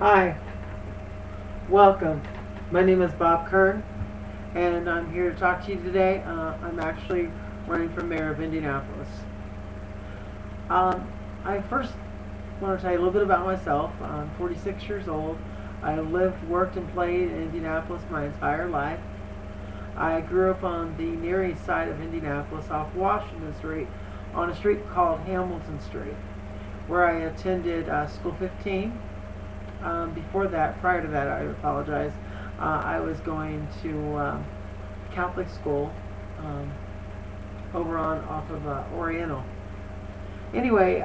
Hi, welcome. My name is Bob Kern, and I'm here to talk to you today. I'm actually running for mayor of Indianapolis. I first want to tell you a little bit about myself. I'm 46 years old. I lived, worked, and played in Indianapolis my entire life. I grew up on the Near East side of Indianapolis off Washington Street on a street called Hamilton Street, where I attended School 15. Before that, prior to that, I apologize, I was going to Catholic school over on off of Oriental. Anyway,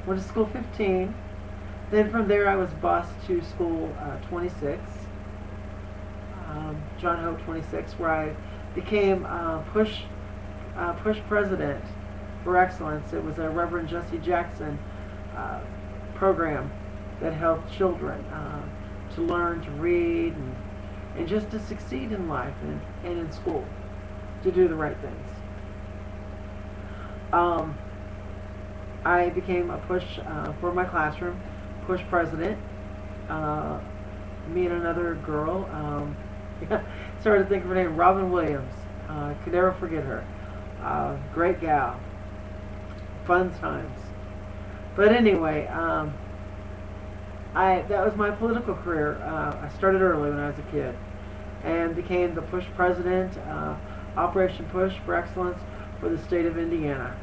went to school 15. Then from there, I was bused to school 26, John Hope 26, where I became push president for excellence. It was a Reverend Jesse Jackson program that helped children to learn to read and just to succeed in life and in school, to do the right things. I became a push for my classroom, push president. Me and another girl, started to think of her name, Robin Williams. Could never forget her. Great gal. Fun times. But anyway, that was my political career. I started early when I was a kid and became the push president, Operation Push for Excellence for the state of Indiana.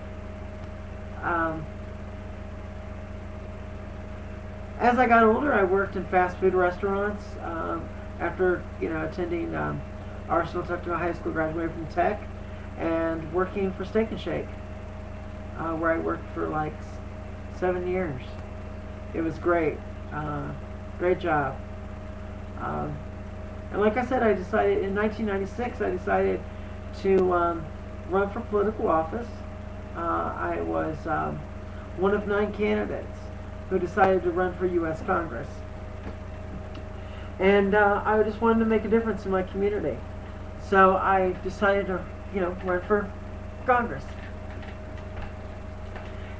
As I got older, I worked in fast food restaurants. After attending Arsenal Technical High School, graduated from Tech, and working for Steak and Shake, where I worked for like 7 years. It was great. Great job. And like I said, I decided in 1996, I decided to run for political office. I was one of 9 candidates who decided to run for U.S. Congress. And I just wanted to make a difference in my community. So I decided to, run for Congress.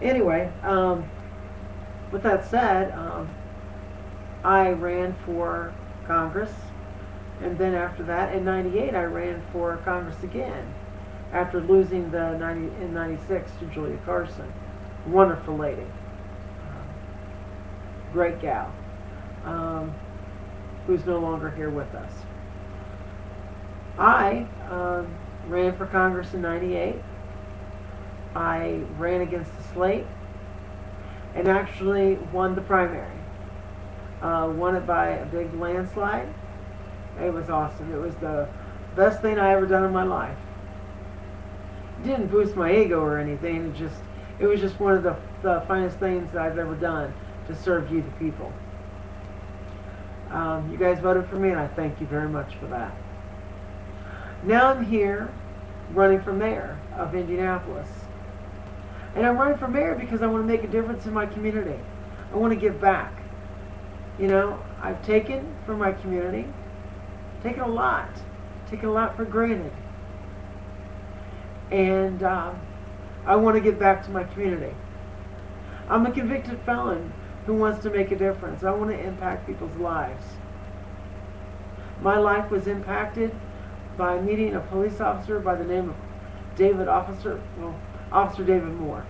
Anyway, with that said, I ran for Congress, and then after that, in '98, I ran for Congress again, after losing in '96 to Julia Carson. Wonderful lady, great gal, who's no longer here with us. I ran for Congress in '98. I ran against the slate and actually won the primary. Won it by a big landslide. It was awesome. It was the best thing I ever done in my life. It didn't boost my ego or anything. It was just one of the finest things that I've ever done to serve you, the people. You guys voted for me, and I thank you very much for that. Now I'm here running for mayor of Indianapolis. And I'm running for mayor because I want to make a difference in my community. I want to give back. I've taken from my community, taken a lot for granted. And I want to give back to my community. I'm a convicted felon who wants to make a difference. I want to impact people's lives. My life was impacted by meeting a police officer by the name of Officer David Moore.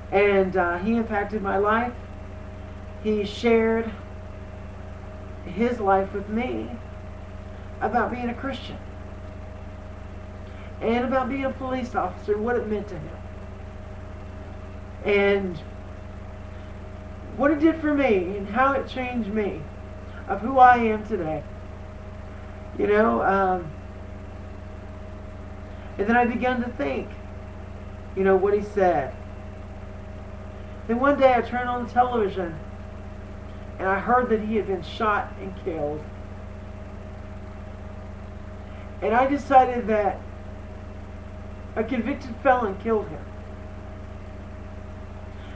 And he impacted my life. He shared his life with me about being a Christian and about being a police officer and what it meant to him. And what it did for me and how it changed me of who I am today. And then I began to think, what he said. Then one day I turned on the television and I heard that he had been shot and killed. And I decided that a convicted felon killed him.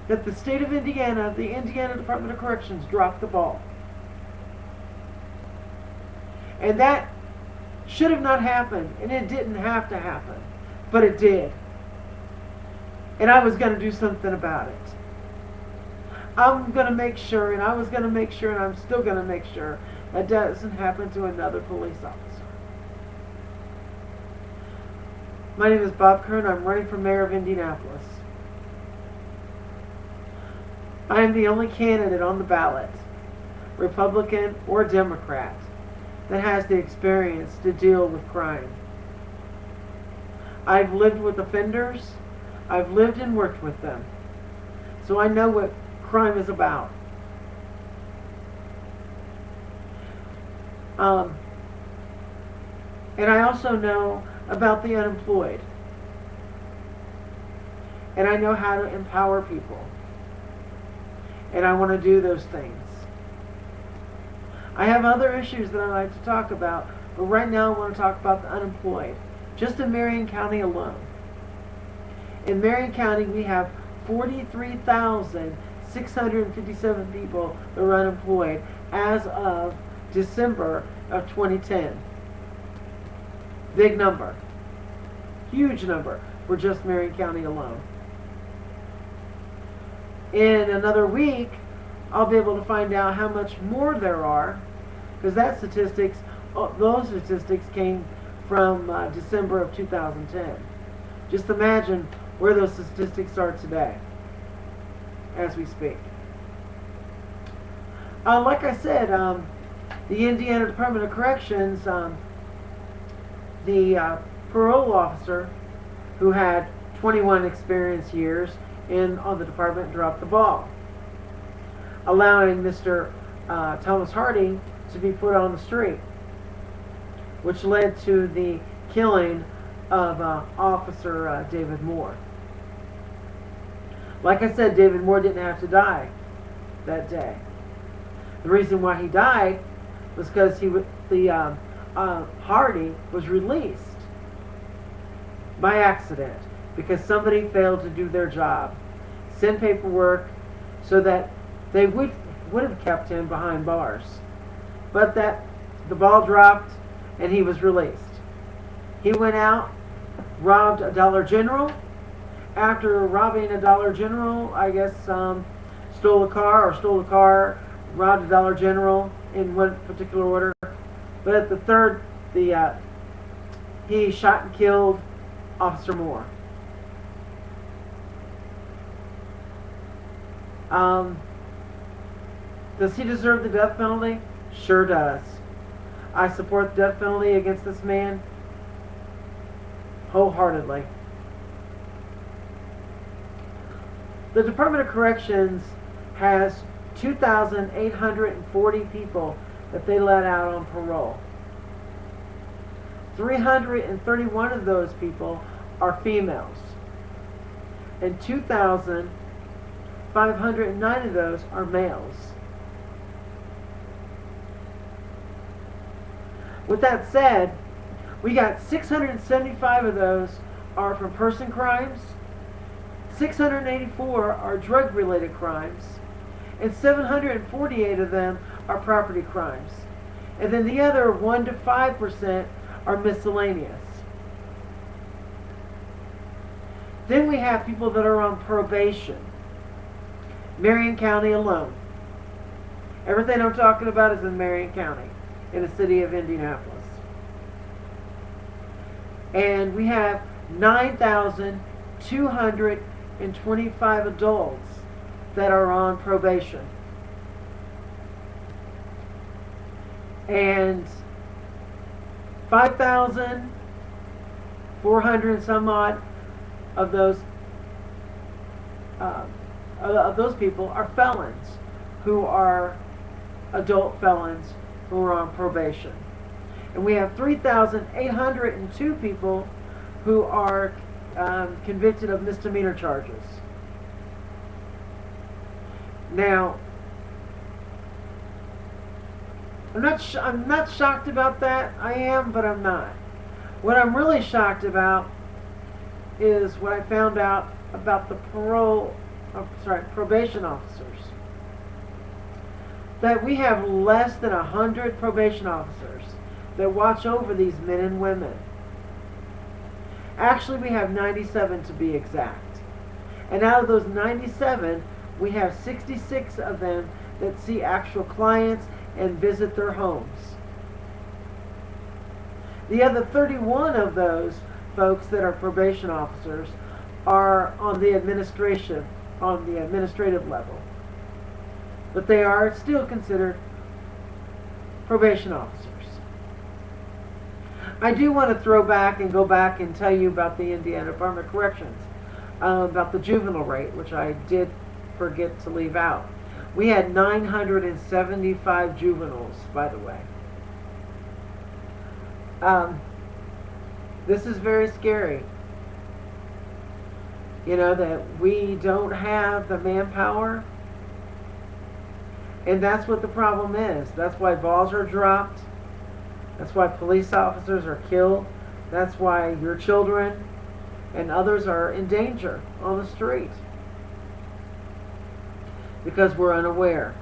That the state of Indiana, the Indiana Department of Corrections, dropped the ball. And that should have not happened, and it didn't have to happen, but it did. And I was going to do something about it. I'm going to make sure, and I was going to make sure, and I'm still going to make sure that doesn't happen to another police officer. My name is Bob Kern. I'm running for mayor of Indianapolis. I am the only candidate on the ballot, Republican or Democrat, that has the experience to deal with crime. I've lived with offenders. I've lived and worked with them. So I know what crime is about. And I also know about the unemployed. And I know how to empower people. And I want to do those things. I have other issues that I'd like to talk about, but right now I want to talk about the unemployed. Just in Marion County alone. In Marion County, we have 43,657 people that are unemployed as of December of 2010. Big number. Huge number for just Marion County alone. In another week, I'll be able to find out how much more there are, because those statistics came from December of 2010. Just imagine where those statistics are today as we speak. Like I said, the Indiana Department of Corrections, the parole officer who had 21 experience years on the department dropped the ball, allowing Mr. Thomas Hardy to be put on the street, which led to the killing of Officer David Moore. Like I said, David Moore didn't have to die that day. The reason why he died was because Hardy was released by accident because somebody failed to do their job, send paperwork so that they would have kept him behind bars, but that the ball dropped and he was released. He went out, robbed a Dollar General. After robbing a Dollar General, I guess stole a car, robbed a Dollar General in one particular order. But at the third, he shot and killed Officer Moore. Does he deserve the death penalty? Sure does. I support the death penalty against this man wholeheartedly. The Department of Corrections has 2,840 people that they let out on parole. 331 of those people are females, and 2,509 of those are males. With that said, we got 675 of those are from person crimes, 684 are drug-related crimes, and 748 of them are property crimes. And then the other 1 to 5% are miscellaneous. Then we have people that are on probation. Marion County alone. Everything I'm talking about is in Marion County, in the city of Indianapolis. And we have 9,225 adults that are on probation. And 5,400 and some odd of those people are felons, who are adult felons who are on probation. And we have 3,802 people who are convicted of misdemeanor charges. Now, I'm not shocked about that. I am, but I'm not. What I'm really shocked about is what I found out about the probation officers. That we have less than 100 probation officers that watch over these men and women. Actually, we have 97 to be exact. And out of those 97, We have 66 of them that see actual clients and visit their homes. The other 31 of those folks that are probation officers are on the administrative level. But they are still considered probation officers. I do want to throw back and go back and tell you about the Indiana Department of Corrections, about the juvenile rate, which I did forget to leave out. We had 975 juveniles, by the way. This is very scary. You know, that we don't have the manpower. And that's what the problem is. That's why balls are dropped. That's why police officers are killed. That's why your children and others are in danger on the street. Because we're unaware.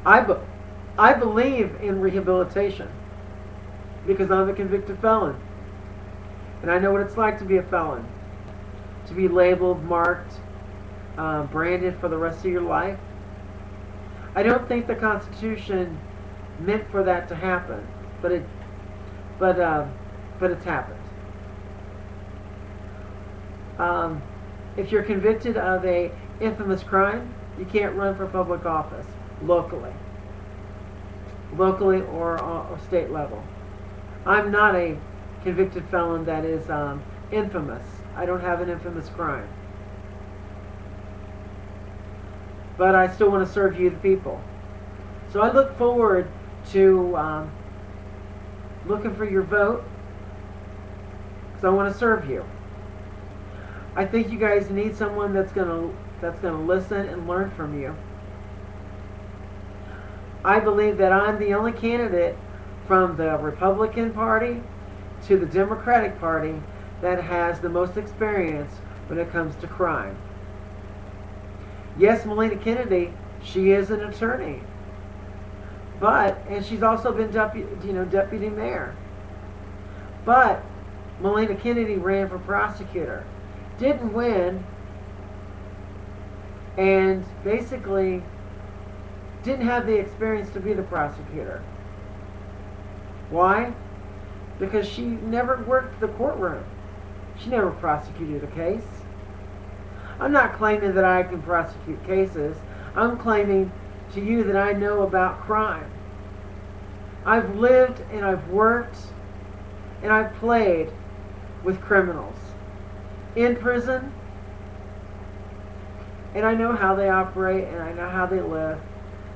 I believe in rehabilitation. Because I'm a convicted felon. And I know what it's like to be a felon. To be labeled, marked, branded for the rest of your life. I don't think the Constitution meant for that to happen, but it's happened. If you're convicted of a infamous crime, you can't run for public office locally or state level. I'm not a convicted felon that is infamous. I don't have an infamous crime. But I still want to serve you, the people. So I look forward to looking for your vote, because I want to serve you. I think you guys need someone that's gonna listen and learn from you. I believe that I'm the only candidate from the Republican Party to the Democratic Party that has the most experience when it comes to crime. Yes, Melina Kennedy, she is an attorney, and she's also been deputy mayor. But Melina Kennedy ran for prosecutor, didn't win, and basically didn't have the experience to be the prosecutor. Why? Because she never worked the courtroom. She never prosecuted a case. I'm not claiming that I can prosecute cases. I'm claiming to you that I know about crime. I've lived and I've worked and I've played with criminals in prison, and I know how they operate and I know how they live.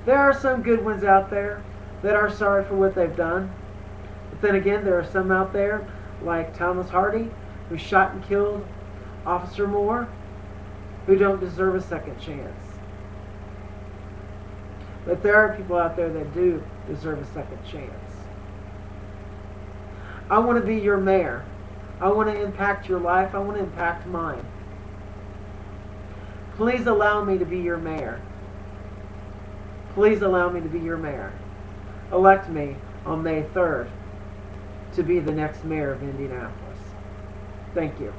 There are some good ones out there that are sorry for what they've done. But then again, there are some out there like Thomas Hardy, who shot and killed Officer Moore, who don't deserve a second chance. But there are people out there that do deserve a second chance. I want to be your mayor. I want to impact your life. I want to impact mine. Please allow me to be your mayor. Please allow me to be your mayor. Elect me on May 3rd to be the next mayor of Indianapolis. Thank you.